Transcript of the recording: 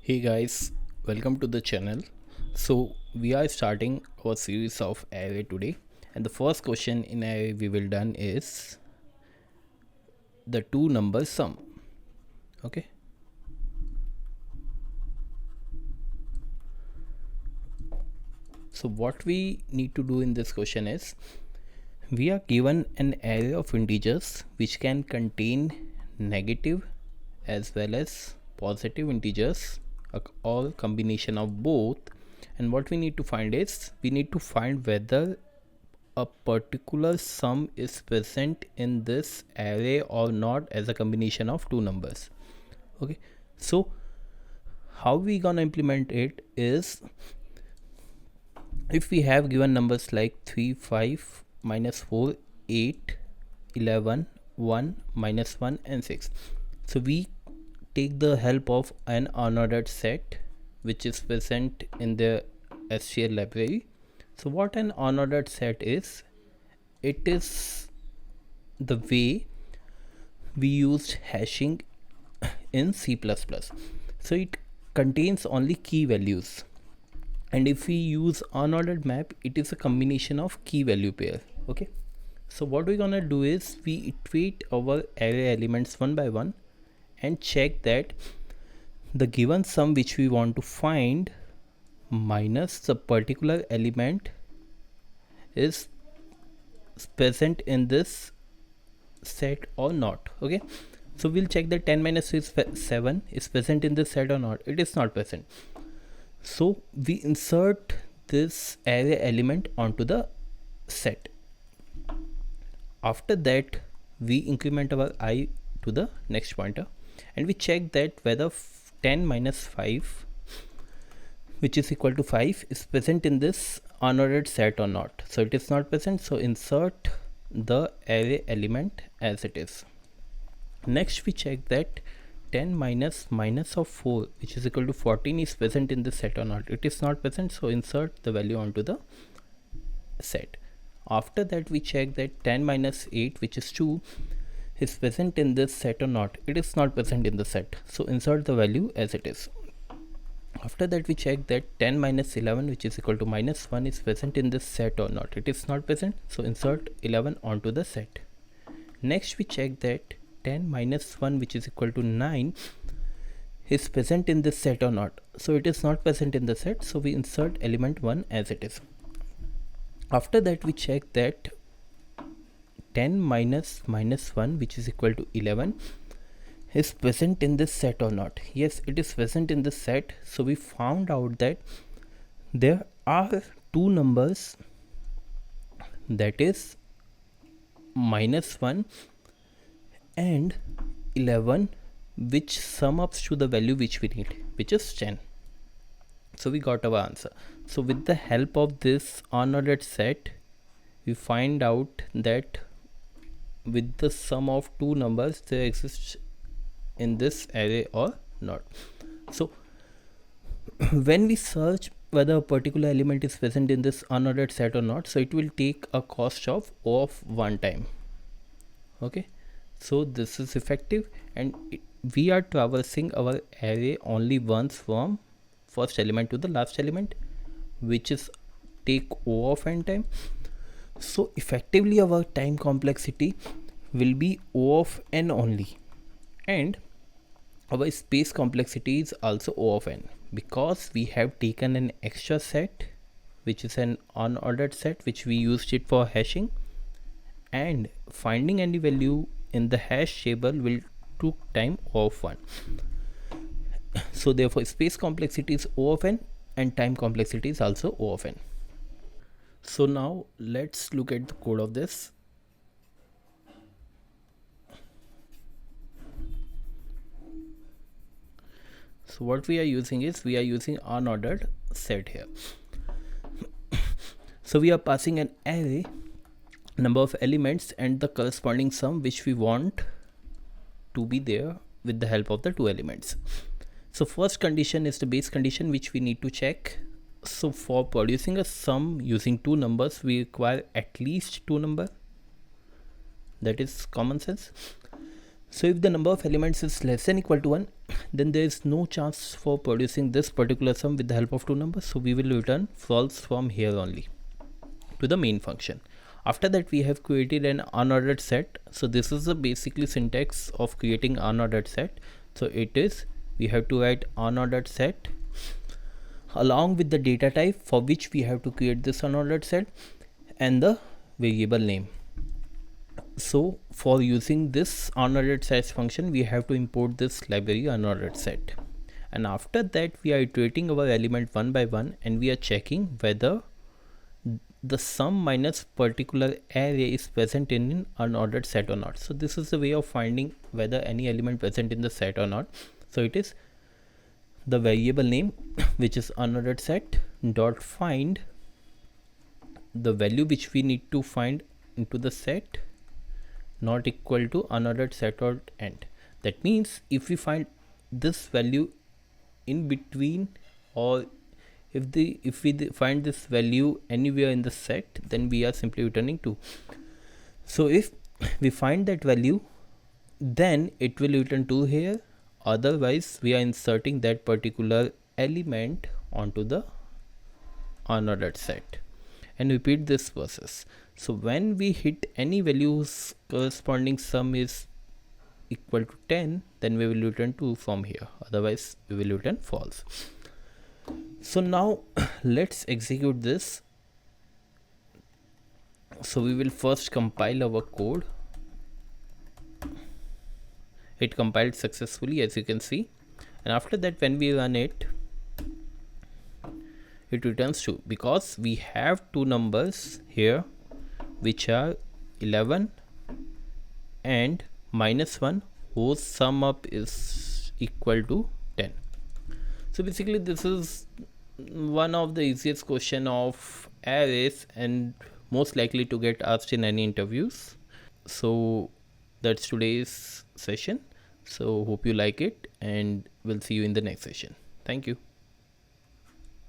Hey guys, welcome to the channel. So we are starting our series of array today, and the first question in array we will done is the two numbers sum. Okay, so what we need to do in this question is we are given an array of integers which can contain negative as well as positive integers, all combination of both. And what we need to find is we need to find whether a particular sum is present in this array or not as a combination of two numbers. Okay, so how we gonna implement it is, if we have given numbers like 3 5 minus 4 8 11 1 minus 1 and 6, so we take the help of an unordered set which is present in the SQL library. So what an unordered set is, it is the way we used hashing in C++. So it contains only key values, and if we use unordered map, it is a combination of key value pair. Okay, so what we're gonna do is we iterate our array elements one by one and check that the given sum which we want to find minus the particular element is present in this set or not. Okay, so we'll check that 10 minus 7 is present in this set or not. It is not present, so we insert this array element onto the set. After that we increment our I to the next pointer and we check that whether 10 minus 5 which is equal to 5 is present in this unordered set or not. So it is not present, so insert the array element as it is. Next we check that 10 minus of 4 which is equal to 14 is present in this set or not. It is not present, so insert the value onto the set. After that we check that 10 minus 8 which is 2 is present in this set or not. It is not present in the set, so insert the value as it is. After that we check that 10 minus 11 which is equal to minus 1 is present in this set or not. It is not present, so insert 11 onto the set. Next we check that 10 minus 1 which is equal to 9 is present in this set or not. So it is not present in the set, so we insert element 1 as it is. After that we check that 10 minus 1 which is equal to 11 is present in this set or not. Yes, it is present in this set, so we found out that there are two numbers, that is minus 1 and 11, which sum up to the value which we need, which is 10. So we got our answer. So with the help of this unordered set, we find out that with the sum of two numbers there exists in this array or not. So when we search whether a particular element is present in this unordered set or not, so it will take a cost of O of 1 time. Okay, so this is effective, and we are traversing our array only once from first element to the last element, which is take O of n time. So effectively our time complexity will be O of n only, and our space complexity is also O of n, because we have taken an extra set which is an unordered set which we used it for hashing, and finding any value in the hash table will took time O of 1. So therefore space complexity is O of n and time complexity is also O of n. So now let's look at the code of this. So what we are using is, we are using unordered set here. So we are passing an array, number of elements and the corresponding sum which we want to be there with the help of the two elements. So first condition is the base condition which we need to check. So for producing a sum using two numbers, we require at least two numbers. That is common sense. So if the number of elements is less than equal to 1, then there is no chance for producing this particular sum with the help of two numbers, so we will return false from here only to the main function. After that, we have created an unordered set. So this is the basically syntax of creating unordered set. So it is, we have to write unordered set along with the data type for which we have to create this unordered set and the variable name. So for using this unordered set function, we have to import this library unordered set, and after that we are iterating our element one by one, and we are checking whether the sum minus particular array is present in an unordered set or not. So this is the way of finding whether any element present in the set or not. So it is the variable name which is unordered set dot find the value which we need to find into the set not equal to unordered set or end. That means if we find this value in between, or if we find this value anywhere in the set, then we are simply returning 2. So if we find that value, then it will return 2 here, otherwise we are inserting that particular element onto the unordered set, and repeat this process. So when we hit any value whose corresponding sum is equal to 10, then we will return 2 from here, otherwise we will return false. So now let's execute this. So we will first compile our code. It compiled successfully, as you can see, and after that when we run it, it returns 2 because we have two numbers here which are 11 and -1 whose sum up is equal to 10. So basically this is one of the easiest question of arrays and most likely to get asked in any interviews. So that's today's session. So hope you like it, and we'll see you in the next session. Thank you.